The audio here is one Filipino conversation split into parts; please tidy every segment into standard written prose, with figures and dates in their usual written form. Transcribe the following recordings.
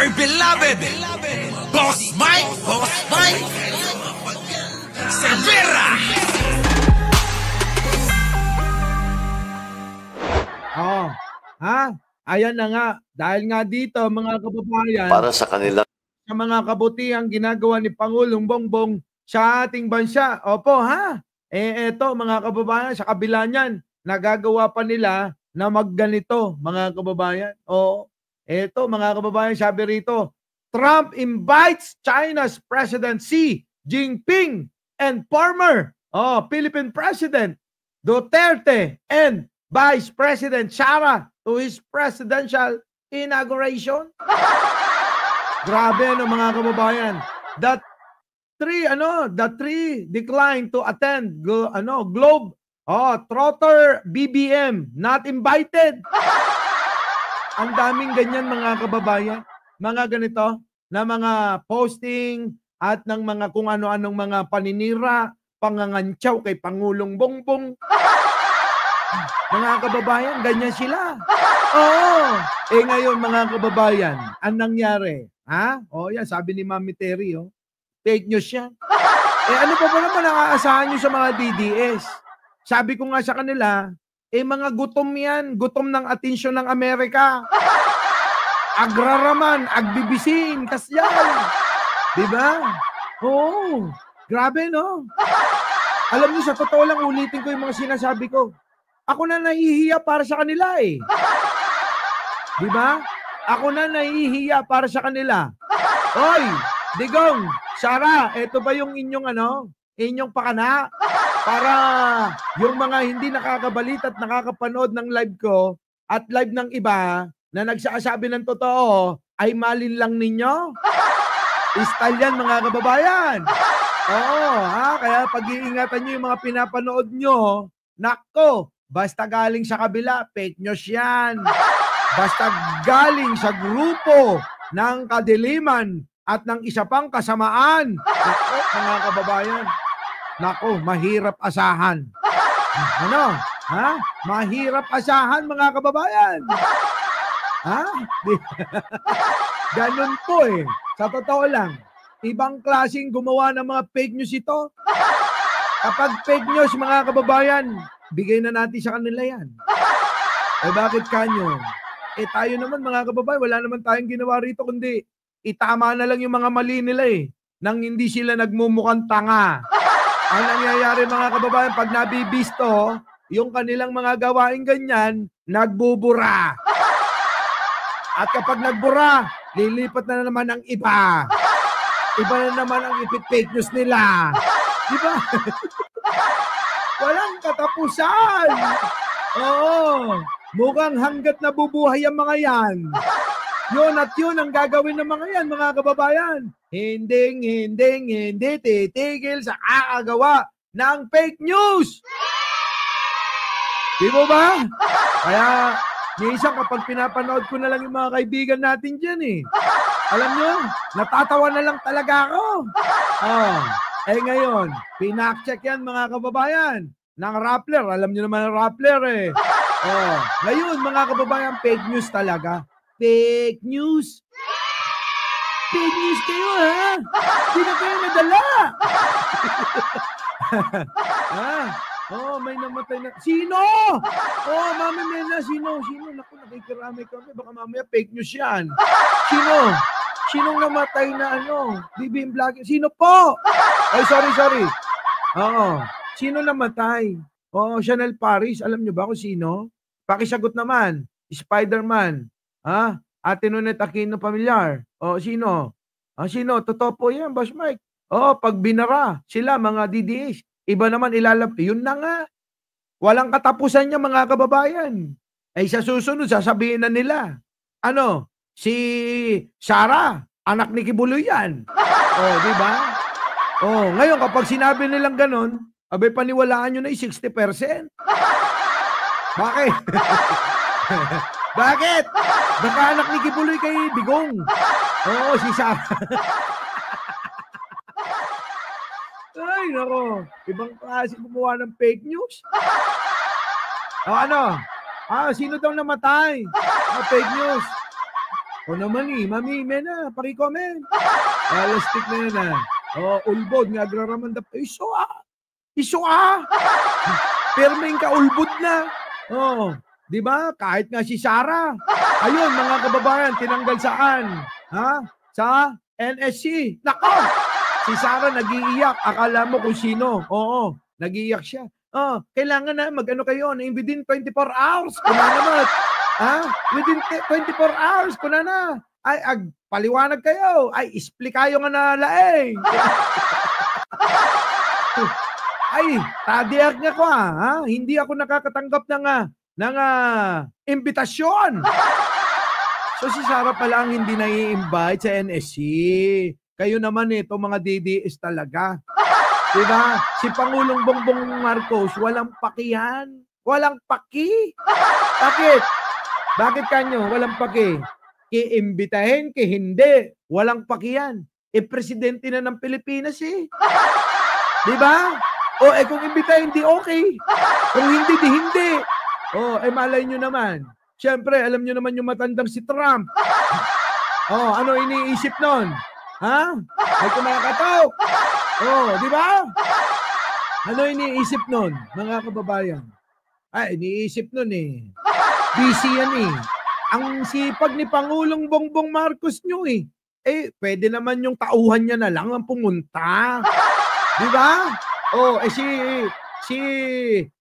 my beloved Boss Mike Cervera. Oh, ha? Ayan na nga. Dahil nga dito, mga kababayan, para sa kanila sa mga kabutihang ginagawa ni Pangulong Bongbong sa ating bansa. Opo, ha? Eto, mga kababayan, sa kabila niyan, nagagawa pa nila na magganito, mga kababayan. Oo. Eto, mga kababayan, sabi rito, Trump invites China's President Xi Jinping and former Philippine President Duterte and Vice President Sara to his presidential inauguration. Grabe mga kababayan. The three declined to attend Globe Trotter BBM not invited. Ang daming ganyan mga kababayan. Mga ganito na mga posting at ng mga kung ano-anong mga paninira, pangangantsaw kay Pangulong Bongbong. Mga kababayan, ganyan sila. Oo. Ngayon mga kababayan, ang nangyari? Ha? Yan, sabi ni Mami Terry, fake news yan. Ano pa ba naman nakaasahan nyo sa mga DDS? Sabi ko nga sa kanila, mga gutom yan. Gutom ng atensyon ng Amerika. Agraraman, agbibisin, kasyan. Diba? Oo. Grabe, no? Alam niyo, sa totoo lang, ulitin ko yung mga sinasabi ko. Ako na nahihiya para sa kanila eh. Diba? Ako na nahihiya para sa kanila. Hoy, Digong, Sara, eto ba yung inyong inyong pakana? Para yung mga hindi nakakabalita at nakakapanood ng live ko at live ng iba na nagsasabi ng totoo ay malin lang ninyo? Style yan mga kababayan. Oo, kaya pag-iingatan nyo yung mga pinapanood nyo, nako, basta galing sa kabila, fake news yan. Basta galing sa grupo ng kadiliman at ng isa pang kasamaan. Nako, mga kababayan. Nako, mahirap asahan. Ano? Ha? Mahirap asahan, mga kababayan. Ha? Ganun po eh. Sa totoo lang, ibang klaseng gumawa ng mga fake news ito. Kapag fake news, mga kababayan, bigay na natin sa kanila yan. Bakit kanyo? Tayo naman mga kababayan, wala naman tayong ginawa rito kundi itama na lang yung mga mali nila eh. Nang hindi sila nagmumukhang tanga. Ang nangyayari mga kababayan, pag nabibisto, yung kanilang mga gawain ganyan, nagbubura. At kapag nagbura, lilipat na naman ang iba. Iba na naman ang ipit-fake news nila. Diba? Walang katapusan. Oo. Mukhang hanggat nabubuhay ang mga yan. Yun at yun ang gagawin ng mga yan, mga kababayan. Hindi titigil sa kakagawa ng fake news. Di mo ba? Kaya, minsan kapag pinapanood ko na lang yung mga kaibigan natin dyan eh. Alam nyo, natatawa na lang talaga ako. Ngayon, pinak-check yan mga kababayan. Ng Rappler, alam nyo naman ang Rappler eh. Ngayon mga kababayan, fake news talaga. Fake news. Fake news kayo ha? Hindi na kayo nadala. May namatay na. Sino? Mami Mena, sino? Naku, nakikiramay kami. Baka mamaya fake news yan. Sino? Sinong namatay na BBM Vlogger? Sino po? Ay, sorry. Sino namatay? Chanel Paris. Alam nyo ba kung sino? Pakisagot naman. Spider-Man. Ate Nunet Aquino Pamilyar. Sino? Sino? Totoo po yan, Boss Mike. Pag binara sila, mga DDS, iba naman yun na nga. Walang katapusan niya, mga kababayan. Sa susunod, sasabihin na nila. Si Sara, anak ni Kibuloy yan. Di ba? Ngayon, kapag sinabi nilang ganon, abay paniwalaan nyo na 60%. Bakit? Bakit? Baka anak ni Kibuloy kay Digong. Si Sara. Ay, nako. Ibang klase gumawa ng fake news. Sino daw namatay? Fake news. O naman mamime na, paki-comment. Alastik na yan ulbod, nga agraramanda. Iso Permeng ka, ulbod na. Di ba? Kahit nga si Sara. Ayun, mga kababayan, tinanggal saan? Sa NSC. Nako! Si Sara nag-iiyak. Akala mo kung sino. Oo, nag-iiyak siya. Kailangan na mag-ano kayo, within 24 hours. Kuna naman. Within 24 hours. Kuna na. Ay, paliwanag kayo. Ay, explikayo nga na laeng. Ay, tadiyak nga ko Hindi ako nakakatanggap ng imbitasyon. So si Sara pala ang hindi nai-invite sa NSC. Kayo naman ito mga DDS talaga. Diba? Si Pangulong Bongbong Marcos, walang pakihan. Walang paki. Bakit? Bakit kanyo? Walang paki. Kiimbitahin, hindi. Walang pakihan. Presidente na ng Pilipinas Diba? Kung imbitahin, di okay. Kung hindi, di hindi. Malay nyo naman. Siyempre, alam nyo naman yung matandang si Trump. Ano iniisip nun? May kumakatok. Di ba? Ano iniisip nun, mga kababayan? Iniisip nun busy yan Ang sipag ni Pangulong Bongbong Marcos nyo pwede naman yung tauhan niya na lang ang pumunta. Di ba? Si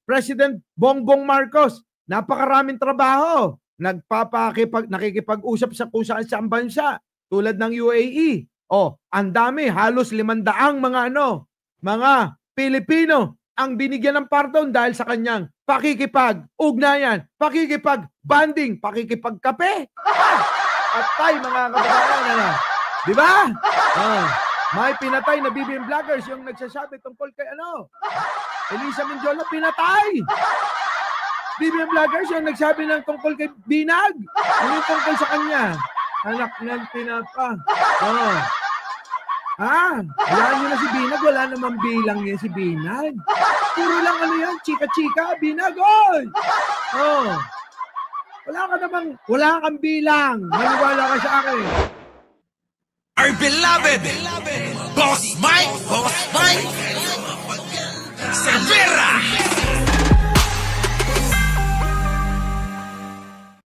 President Bongbong Marcos, napakaraming trabaho. Nakikipag-usap sa kung saan bansa, tulad ng UAE. Ang dami, halos 500 mga Pilipino ang binigyan ng pardon dahil sa kanyang pakikipag-ugnayan, pakikipag-banding, pakikipag-kape. Atay, mga kababayan, di ba? May pinatay na BBM vloggers yung nagsasabi tungkol kay Elisa Mendiola, pinatay. BBM vloggers yung nagsabi ng tungkol kay Binag. Ano yung tungkol sa kanya? Anak ng tinapa. Hayaan nyo na si Binag. Wala namang bilang yan si Binag. Puro lang yan, chika-chika, Binag, wala kang bilang. Maniwala ka sa akin. Our beloved Boss Mike Severa.